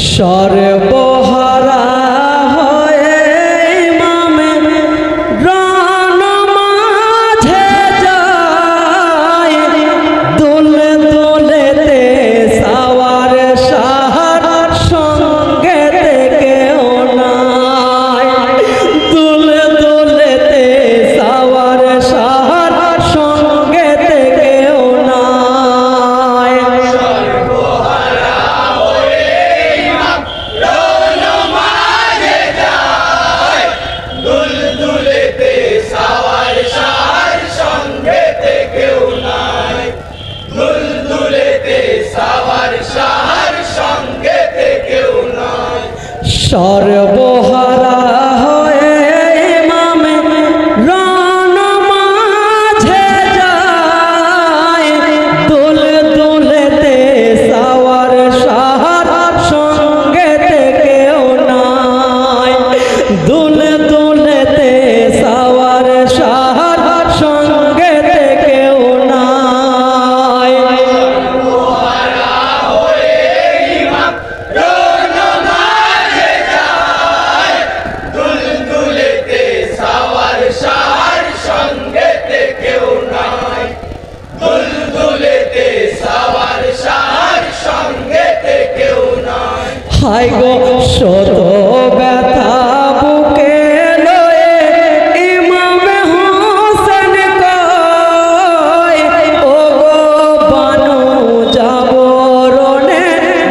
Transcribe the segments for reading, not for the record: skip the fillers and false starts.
সর্বহারা হয়ে ইমামে রণ মাঝে যায়, দোলে দোলেতে সাওয়ার শাহর সঙ্গে কেউ নাই, দোলে দোলেতে সাওয়ার শাহর সঙ্গে কেউ নাই। সর্বহারা হয়ে ইমামে রণ মাঝে যায়, দোলে দোলেতে সাওয়ার শাহর সঙ্গেতে কেউ নাই, দোলে দোলেতে সাওয়ার শাহর সঙ্গেতে কেউ নাই। হায় গো শত ব্যথা বুকে লয়ে ইমামে হোসেন কয়, ও গো বানু জাবরণে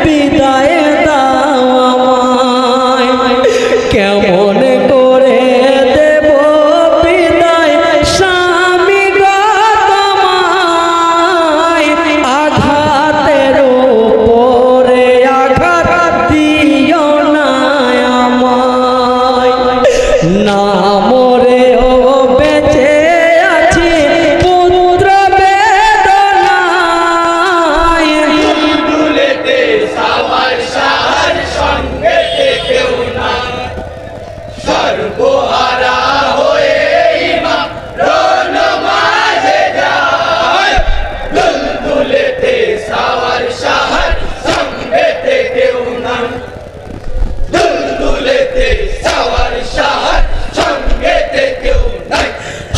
বিদায় দাও আমায়, কেমন করে দেব বিদায় স্বামী গো তোমায়, আঘাতের উপরে আঘাত দিও না আমায়, না মরেও বেঁচে আছি পুত্র বেদনায়, দুলেতে সাওয়ার শাহর সঙ্গেতে কেউ নাই, সর্বহারা হয়ে ইমাম রণ মাঝে যায়, দুলদুলেতে সাওয়ার শাহর সঙ্গেতে কেউ নাই, দুলদুলেতে সাওয়ার শাহর সঙ্গেতে কেউ নাই।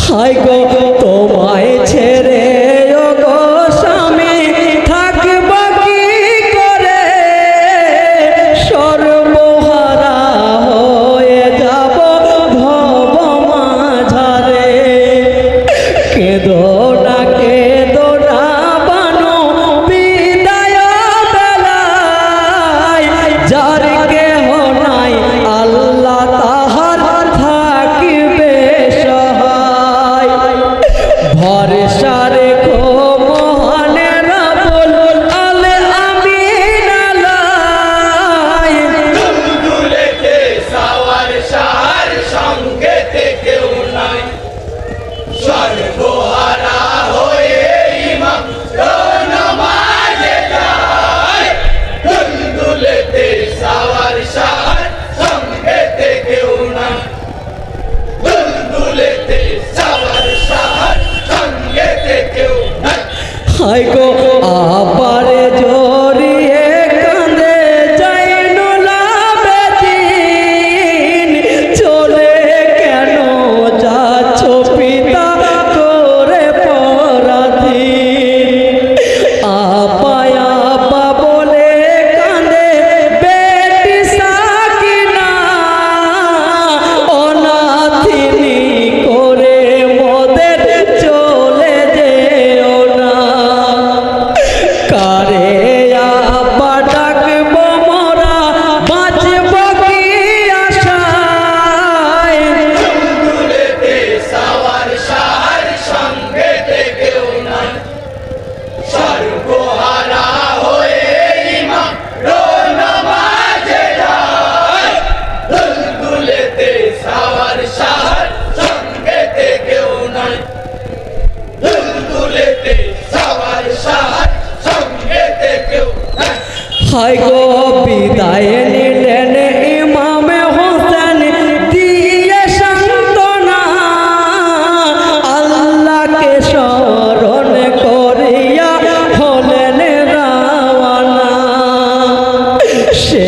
হায় গো তোমায় ছেড়ে ও গো স্বামী থাকব কি করে, সর্বহারা হয়ে যাব ভব মাঝারে, কেঁদো না বানু বিদায় বেলায়, যার কেহ নাই আল্লাহ তাহার থাকিবে সহায়, ভরসা রেখো মহান রাব্বুল আলামিন আলায়, দুলদুলেতে সাওয়ার শাহর সঙ্গেতে কেউ নাই, সর্বহারা হয়ে ইমাম রণ মাঝে যায়, দুলদুলেতে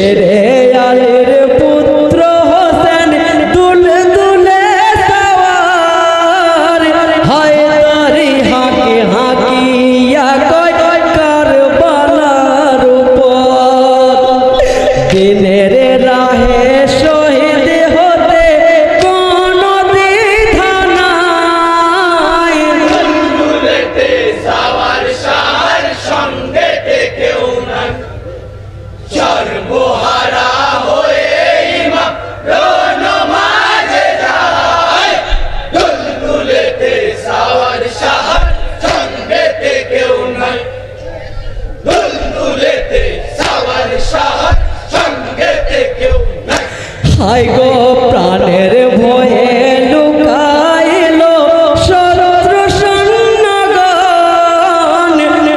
শেরে আলীর পুত্র হোসেন দুলে দুলে সওয়ার হায়দারি হাঁকি হাঁকিয়া কয় কারবালার উপর দিনের রাহে শহীদ হতে কোনো দ্বিধা নাই দুলেতে সাওয়ার শাহর সঙ্গেতে কেউ নাই সর্বহারা হয়ে ইমাম রনমাজে যায় দুলদুলেতে সাওয়ার শাহর সঙ্গেতে কেউ নাই দুলদুলেতে সাওয়ার শাহর সঙ্গেতে কেউ নাই হাই গো প্রাণের ভয়ে লুকাইল শত্রু সৈন্যগণ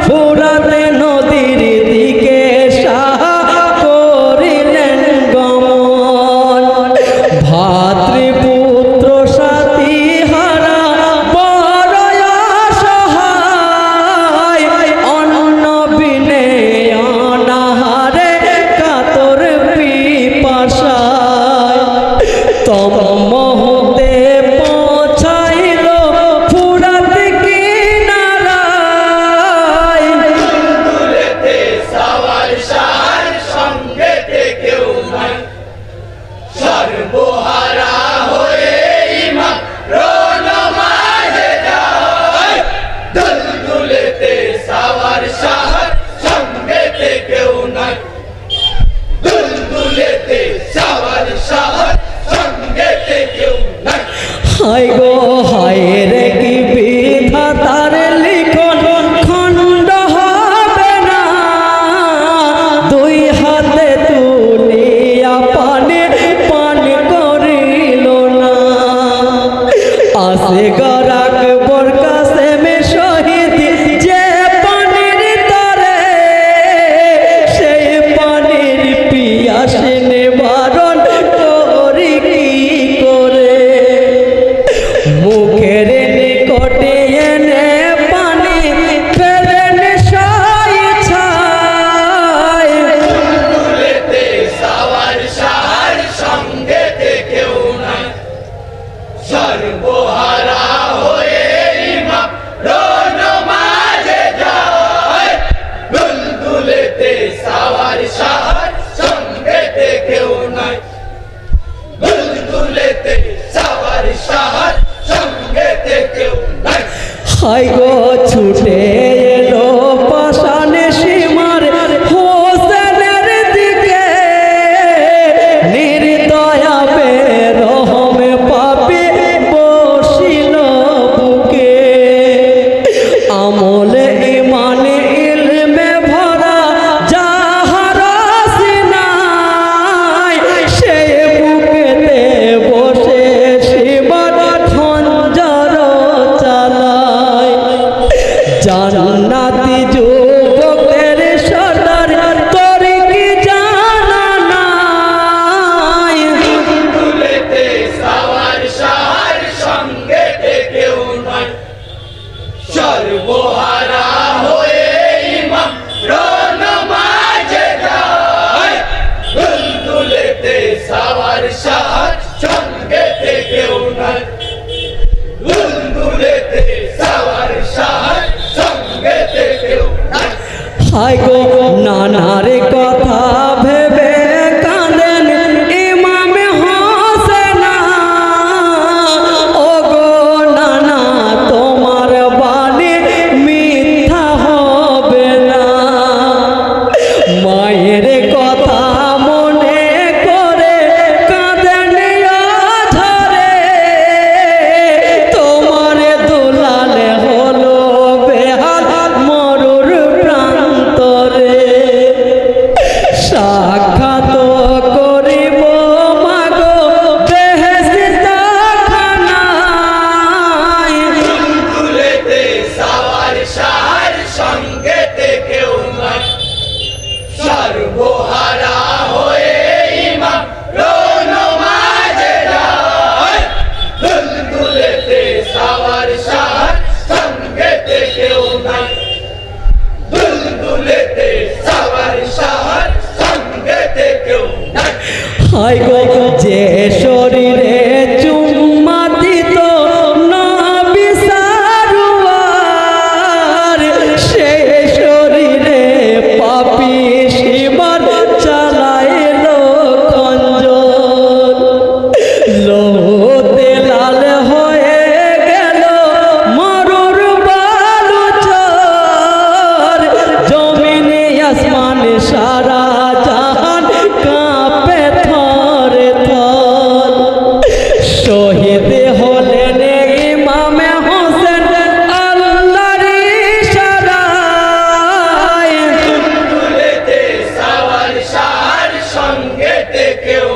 ফুরাতে নদীর দিকে সাহা করিলেন গমন ভাতৃপুত্র সাথী হারা বড় অসহায় অন্ন বিনে অনাহারে কাতর পিপাসায় তমহতে পৌঁছাইল ফুরাত কিনারায় দুলদুলেতে সাওয়ার শাহর সঙ্গেতে কেউ নাই সর্বহারা হয়ে ইমাম রনমাজে যায় দুলদুলেতে সাওয়ার শাহর সঙ্গেতে কেউ নাই দুলদুলেতে সাওয়ার শাহর সঙ্গেতে কেউ নাই হাই গো হায় রে কি বিধাতার লিখন খণ্ড হবে না দুই হাতে তুলিয়া পানে পান করিল না আসে গরাক বর কাসেমে শহীদ যে পানির তরে সেই পানির পিয়াস নিবারণ করি কি করে মুখের নিকটে এনে পানি ফেলেন ছাই দুলদুলেতে সাওয়ার শাহর সঙ্গেতে কেউ নাই সর্বহারা হয়ে ইমাম রনমাজে যায় দুলদুলেতে সাওয়ার শাহর সঙ্গেতে কেউ নাই দুলদুলেতে সাওয়ার শাহর সঙ্গেতে কেউ নাই হাই গো ছুটে এলো পাষাণ সীমার হোসেনের দিকে নির্দয়া বেরহমে পাপে বসিল বুকে আমলে ইমানে ইলমে ভরা যাহার সিনায় সেই বুকেতে বসে শিবার খঞ্জর চালায় কেউ নাই হায় গো যে শরীরে চুম্মা দিত নবী সারওয়ার, সেই শরীরে পাপী শিবার চালাইলো খঞ্জর। লোতে লাল হয়ে গেল মরুর বালুচর, জমিনে আসমানে সারা জাহান কাঁপে থরে থর। শহীদ হলেন ইমামে হোসেন আল্লাহর ইশারায়, তুলেতে সাওয়ার শাহর সঙ্গেতে কেউ